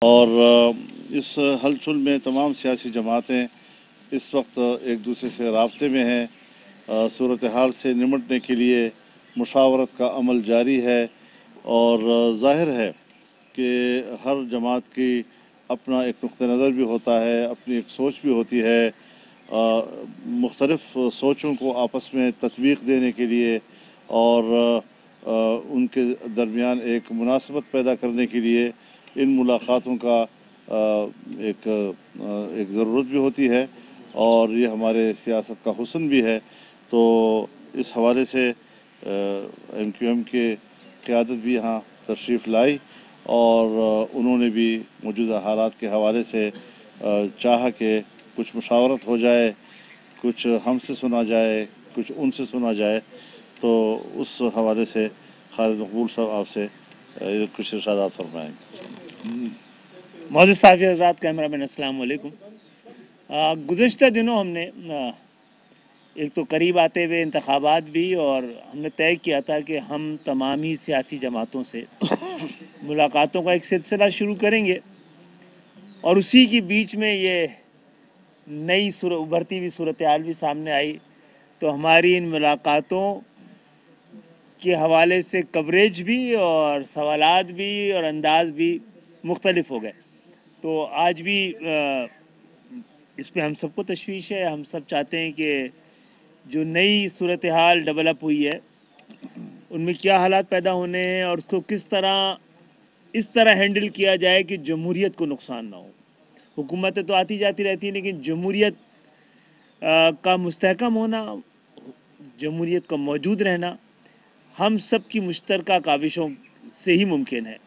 اور اس ہلچل میں تمام سیاسی جماعتیں اس وقت ایک دوسرے سے رابطے میں ہیں، صورتحال سے نمٹنے کے لیے مشاورت کا عمل جاری ہے، اور ظاہر ہے کہ ہر جماعت کی اپنا ایک نقطہ نظر بھی ہوتا ہے، اپنی ایک سوچ بھی ہوتی ہے، مختلف سوچوں کو آپس میں تطبیق دینے کے لیے اور ان کے درمیان ایک مناسبت پیدا کرنے کے لیے ان ملاقاتوں کا ایک ضرورت بھی ہوتی ہے، اور یہ ہمارے سیاست کا حسن بھی ہے۔ تو اس حوالے سے ایم کیو ایم کے قیادت بھی یہاں تشریف لائی، اور انہوں نے بھی موجودہ حالات کے حوالے سے چاہا کہ کچھ مشاورت ہو جائے، کچھ ہم سے سنا جائے، کچھ ان سے سنا جائے۔ تو اس حوالے سے خالد مقبول صاحب آپ سے کچھ ارشادات فرمائیں گے۔ معزز صاحب حضرات، کیمرہ مین، السلام علیکم۔ گزشتہ دنوں ہم نے ایک تو قریب آتے ہوئے انتخابات بھی، اور ہم نے طے کیا تھا کہ ہم تمامی سیاسی جماعتوں سے ملاقاتوں کا ایک سلسلہ شروع کریں گے، اور اسی کے بیچ میں یہ نئی ابھرتی ہوئی صورتحال بھی سامنے آئی، تو ہماری ان ملاقاتوں کے حوالے سے کوریج بھی اور سوالات بھی اور انداز بھی مختلف ہو گئے۔ تو آج بھی اس پہ ہم سب کو تشویش ہے، ہم سب چاہتے ہیں کہ جو نئی صورتحال ڈیولپ ہوئی ہے ان میں کیا حالات پیدا ہونے ہیں، اور اس کو کس طرح ہینڈل کیا جائے کہ جمہوریت کو نقصان نہ ہو۔ حکومتیں تو آتی جاتی رہتی ہیں، لیکن جمہوریت کا مستحکم ہونا، جمہوریت کا موجود رہنا ہم سب کی مشترکہ کاوشوں سے ہی ممکن ہے۔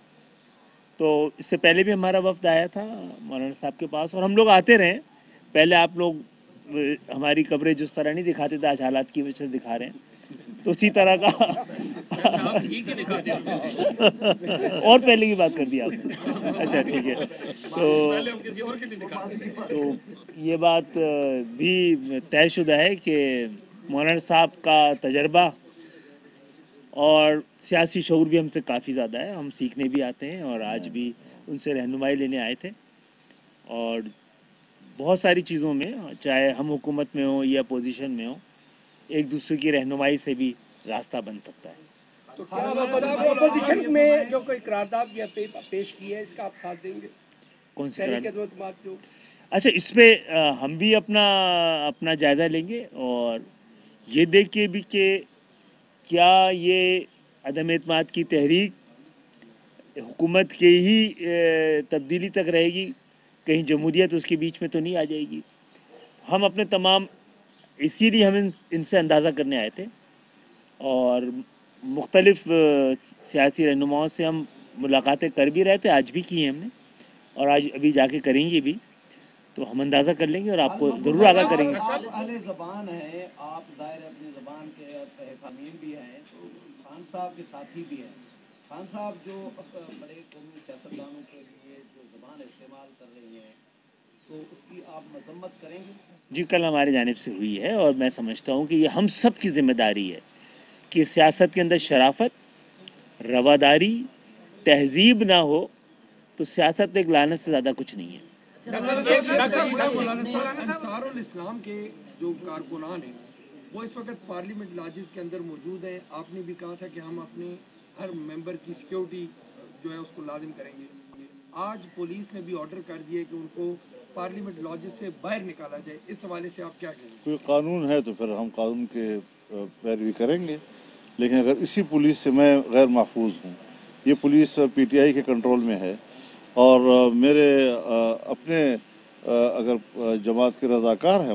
تو اس سے پہلے بھی ہمارا وفد آیا تھا مولانا صاحب کے پاس، اور ہم لوگ آتے رہے۔ پہلے آپ لوگ ہماری کوریج اس طرح نہیں دکھاتے تھے، آج حالات کی وجہ سے دکھا رہے ہیں، تو اسی طرح کا اور پہلے کی بات کر دی آپ نے، اچھا ٹھیک ہے۔ تو یہ بات بھی طے شدہ ہے کہ مولانا صاحب کا تجربہ اور سیاسی شعور بھی ہم سے کافی زیادہ ہے، ہم سیکھنے بھی آتے ہیں، اور آج بھی ان سے رہنمائی لینے آئے تھے۔ اور بہت ساری چیزوں میں، چاہے ہم حکومت میں ہوں یا اپوزیشن میں ہوں، ایک دوسرے کی رہنمائی سے بھی راستہ بن سکتا ہے۔ تو کیا اپوزیشن میں جو کوئی قرارداد پیش کی ہے، اس کا آپ ساتھ دیں گے؟ کون سی قرارداد؟ اچھا، اس پہ ہم بھی اپنا جائزہ لیں گے، اور یہ دیکھ کے بھی کہ کیا یہ عدم اعتماد کی تحریک حکومت کے ہی تبدیلی تک رہے گی، کہیں جمہوریت اس کے بیچ میں تو نہیں آ جائے گی۔ ہم اپنے تمام، اسی لیے ہم ان سے اندازہ کرنے آئے تھے، اور مختلف سیاسی رہنماؤں سے ہم ملاقاتیں کر بھی رہے تھے، آج بھی کی ہیں ہم نے، اور آج ابھی جا کے کریں گے بھی، تو ہم اندازہ کر لیں گے اور آپ کو ضرور آگاہ کریں گے۔ آپ اہل زبان ہیں، آپ ظاہر اپنی زبان کے حامین بھی ہیں، تو خان صاحب کے ساتھی بھی ہیں۔ خان صاحب جو بڑے قومی سیاستدانوں کے لیے جو زبان استعمال کر رہی ہیں، تو اس کی آپ مذمت کریں گے؟ جی، کل ہماری جانب سے ہوئی ہے، اور میں سمجھتا ہوں کہ یہ ہم سب کی ذمہ داری ہے کہ سیاست کے اندر شرافت، رواداری، تہذیب نہ ہو تو سیاست میں ایک لعنت سے زیادہ کچھ نہیں ہے۔ انصار الاسلام کے جو کارکنان ہیں وہ اس وقت پارلیمنٹ لاجز کے اندر موجود ہیں۔ آپ نے بھی کہا تھا کہ ہم اپنے ہر ممبر کی سیکیورٹی جو ہے اس کو لازم کریں گے۔ آج پولیس نے بھی آرڈر کر دیا کہ ان کو پارلیمنٹ لاجز سے باہر نکالا جائے، اس حوالے سے آپ کیا کہیں گے؟ کوئی قانون ہے تو پھر ہم قانون کے پیروی کریں گے، لیکن اگر اسی پولیس سے میں غیر محفوظ ہوں، یہ پولیس پی ٹی آئی کے کنٹرول میں ہے، اور میرے اپنے اگر جماعت کے رضاکار ہیں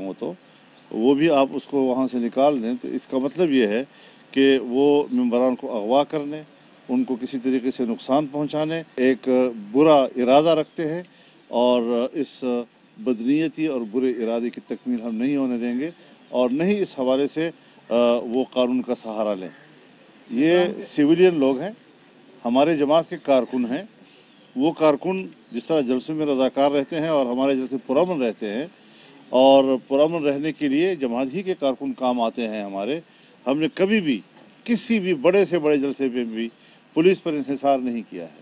وہ بھی آپ اس کو وہاں سے نکال دیں، تو اس کا مطلب یہ ہے کہ وہ ممبران کو اغوا کرنے، ان کو کسی طریقے سے نقصان پہنچانے ایک برا ارادہ رکھتے ہیں، اور اس بدنیتی اور برے ارادے کی تکمیل ہم نہیں ہونے دیں گے، اور نہ ہی اس حوالے سے وہ قانون کا سہارا لیں۔ یہ سویلین لوگ ہیں، ہمارے جماعت کے کارکن ہیں، وہ کارکن جس طرح جلسے میں رضاکار رہتے ہیں اور ہمارے جلسے پرامن رہتے ہیں، اور پرامن رہنے کے لیے جماعت ہی کے کارکن کام آتے ہیں ہمارے۔ ہم نے کبھی بھی کسی بھی بڑے سے بڑے جلسے پہ بھی پولیس پر انحصار نہیں کیا ہے،